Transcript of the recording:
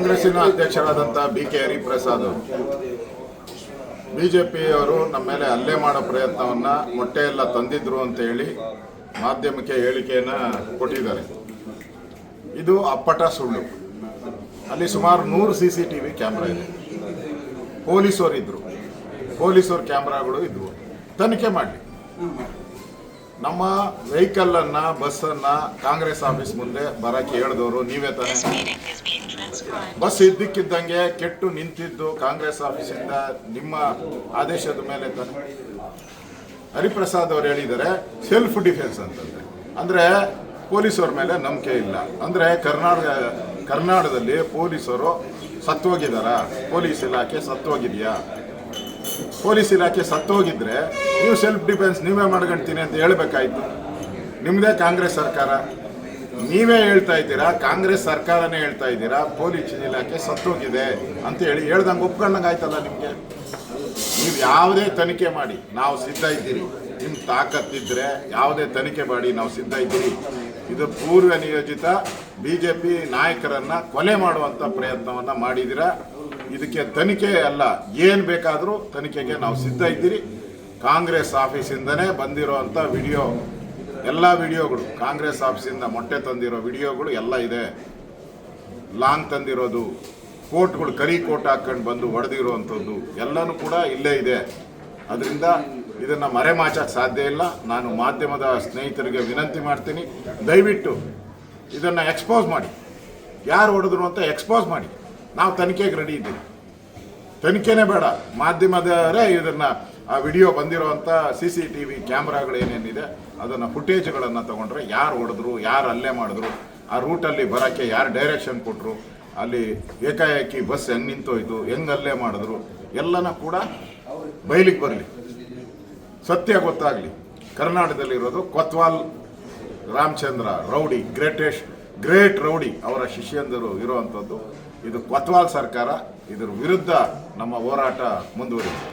ಕಾಂಗ್ರೆಸ್ಸಿನ ಅಧ್ಯಕ್ಷರಾದಂಥ BK ಹರಿಪ್ರಸಾದ್ ಅವರು ಬಿಜೆಪಿಯವರು ನಮ್ಮ ಮೇಲೆ ಹಲ್ಲೆ ಮಾಡೋ ಪ್ರಯತ್ನವನ್ನು ಮೊಟ್ಟೆ ಎಲ್ಲ ತಂದಿದ್ರು ಅಂತ ಹೇಳಿ ಮಾಧ್ಯಮಕ್ಕೆ ಹೇಳಿಕೆಯನ್ನು ಕೊಟ್ಟಿದ್ದಾರೆ. ಇದು ಅಪ್ಪಟ ಸುಳ್ಳು. ಅಲ್ಲಿ ಸುಮಾರು 100 CCTV ಕ್ಯಾಮ್ರಾ ಇದೆ. ಪೊಲೀಸರು ಇದ್ದರು, ಪೊಲೀಸರು ಕ್ಯಾಮ್ರಾಗಳು ಇದ್ವು. ತನಿಖೆ ಮಾಡಲಿ. ನಮ್ಮ ವೆಹಿಕಲ್ಲನ್ನು ಬಸ್ಸನ್ನು ಕಾಂಗ್ರೆಸ್ ಆಫೀಸ್ ಮುಂದೆ ಬರೋಕ್ಕೆ ಹೇಳಿದವರು ನೀವೇ ತಾನೇ. ಬಸ್ ಇದ್ದಕ್ಕಿದ್ದಂಗೆ ಕೆಟ್ಟು ನಿಂತಿದ್ದು ಕಾಂಗ್ರೆಸ್ ಆಫೀಸಿಂದ ನಿಮ್ಮ ಆದೇಶದ ಮೇಲೆ ತಾನೆ. ಹರಿಪ್ರಸಾದ್ ಅವರು ಹೇಳಿದ್ದಾರೆ ಸೆಲ್ಫ್ ಡಿಫೆನ್ಸ್ ಅಂತಂದರೆ, ಅಂದರೆ ಪೊಲೀಸರ ಮೇಲೆ ನಂಬಿಕೆ ಇಲ್ಲ ಅಂದರೆ ಕರ್ನಾಟಕದಲ್ಲಿ ಪೊಲೀಸರು ಸತ್ತೋಗಿದ್ದಾರಾ? ಪೊಲೀಸ್ ಇಲಾಖೆ ಸತ್ತೋಗಿದೆಯಾ? ಪೊಲೀಸ್ ಇಲಾಖೆ ಸತ್ತೋಗಿದ್ರೆ ನೀವು ಸೆಲ್ಫ್ ಡಿಫೆನ್ಸ್ ನೀವೇ ಮಾಡ್ಕೊಳ್ತೀನಿ ಅಂತ ಹೇಳ್ಬೇಕಾಯ್ತು. ನಿಮ್ಮದೇ ಕಾಂಗ್ರೆಸ್ ಸರ್ಕಾರ, ನೀವೇ ಹೇಳ್ತಾ ಇದ್ದೀರಾ, ಕಾಂಗ್ರೆಸ್ ಸರ್ಕಾರನೇ ಹೇಳ್ತಾ ಇದ್ದೀರಾ ಪೊಲೀಸ್ ಇಲಾಖೆ ಸತ್ತೋಗಿದೆ ಅಂತ ಹೇಳ್ದಂಗೆ ಒಪ್ಕೊಂಡಂಗೆ ಆಯ್ತಲ್ಲ ನಿಮಗೆ. ನೀವು ಯಾವುದೇ ತನಿಖೆ ಮಾಡಿ ನಾವು ಸಿದ್ಧ ಇದ್ದೀರಿ. ನಿಮ್ಮ ತಾಕತ್ತಿದ್ರೆ ಯಾವುದೇ ತನಿಖೆ ಮಾಡಿ ನಾವು ಸಿದ್ಧ ಇದ್ದೀರಿ. ಇದು ಪೂರ್ವ ನಿಯೋಜಿತ BJP ನಾಯಕರನ್ನು ಕೊಲೆ ಮಾಡುವಂಥ ಪ್ರಯತ್ನವನ್ನು ಮಾಡಿದ್ದೀರಾ. ಇದಕ್ಕೆ ತನಿಖೆ ಅಲ್ಲ, ಏನು ಬೇಕಾದರೂ ತನಿಖೆಗೆ ನಾವು ಸಿದ್ಧ ಇದ್ದೀರಿ. ಕಾಂಗ್ರೆಸ್ ಆಫೀಸಿಂದನೇ ಬಂದಿರೋವಂಥ ವಿಡಿಯೋ, ಎಲ್ಲ ವಿಡಿಯೋಗಳು ಕಾಂಗ್ರೆಸ್ ಆಫೀಸಿಂದ ಮೊಟ್ಟೆ ತಂದಿರೋ ವಿಡಿಯೋಗಳು ಎಲ್ಲ ಇದೆ. ಲಾಂಗ್ ತಂದಿರೋದು, ಕೋಟ್ಗಳು ಕರಿ ಕೋಟ್ ಹಾಕ್ಕೊಂಡು ಬಂದು ಹೊಡೆದಿರೋವಂಥದ್ದು ಎಲ್ಲನೂ ಕೂಡ ಇಲ್ಲೇ ಇದೆ. ಅದರಿಂದ ಇದನ್ನು ಮರೆಮಾಚಕ್ಕೆ ಸಾಧ್ಯ ಇಲ್ಲ. ನಾನು ಮಾಧ್ಯಮದ ಸ್ನೇಹಿತರಿಗೆ ವಿನಂತಿ ಮಾಡ್ತೀನಿ, ದಯವಿಟ್ಟು ಇದನ್ನು ಎಕ್ಸ್ಪೋಸ್ ಮಾಡಿ. ಯಾರು ಹೊಡೆದ್ರು ಅಂತ ಎಕ್ಸ್ಪೋಸ್ ಮಾಡಿ. ನಾವು ತನಿಖೆಗೆ ರೆಡಿ ಇದ್ದೀವಿ. ತನಿಖೆನೇ ಬೇಡ, ಮಾಧ್ಯಮದವರೇ ಇದನ್ನು ಆ ವಿಡಿಯೋ ಬಂದಿರೋವಂಥ CCTV ಕ್ಯಾಮ್ರಾಗಳು ಏನೇನಿದೆ ಅದನ್ನು ಫುಟೇಜ್ಗಳನ್ನು ತೊಗೊಂಡ್ರೆ ಯಾರು ಹೊಡೆದ್ರು, ಯಾರು ಹಲ್ಲೆ ಮಾಡಿದ್ರು, ಆ ರೂಟಲ್ಲಿ ಬರೋಕ್ಕೆ ಯಾರು ಡೈರೆಕ್ಷನ್ ಕೊಟ್ಟರು, ಅಲ್ಲಿ ಏಕಾಏಕಿ ಬಸ್ ಹೆಂಗೆ ನಿಂತೋಯ್ತು, ಹೆಂಗೆ ಹಲ್ಲೆ ಮಾಡಿದ್ರು ಎಲ್ಲನೂ ಕೂಡ ಬಯಲಿಗೆ ಬರಲಿ, ಸತ್ಯ ಗೊತ್ತಾಗಲಿ. ಕರ್ನಾಟಕದಲ್ಲಿರೋದು ಕೊತ್ವಾಲ್ ರಾಮಚಂದ್ರ ರೌಡಿ, ಗ್ರೇಟ್ ರೌಡಿ ಅವರ ಶಿಷ್ಯಂದರು ಇರುವಂಥದ್ದು. ಇದು ಕೊತ್ವಾಲ್ ಸರ್ಕಾರ. ಇದರ ವಿರುದ್ಧ ನಮ್ಮ ಹೋರಾಟ ಮುಂದುವರಿಯುತ್ತೆ.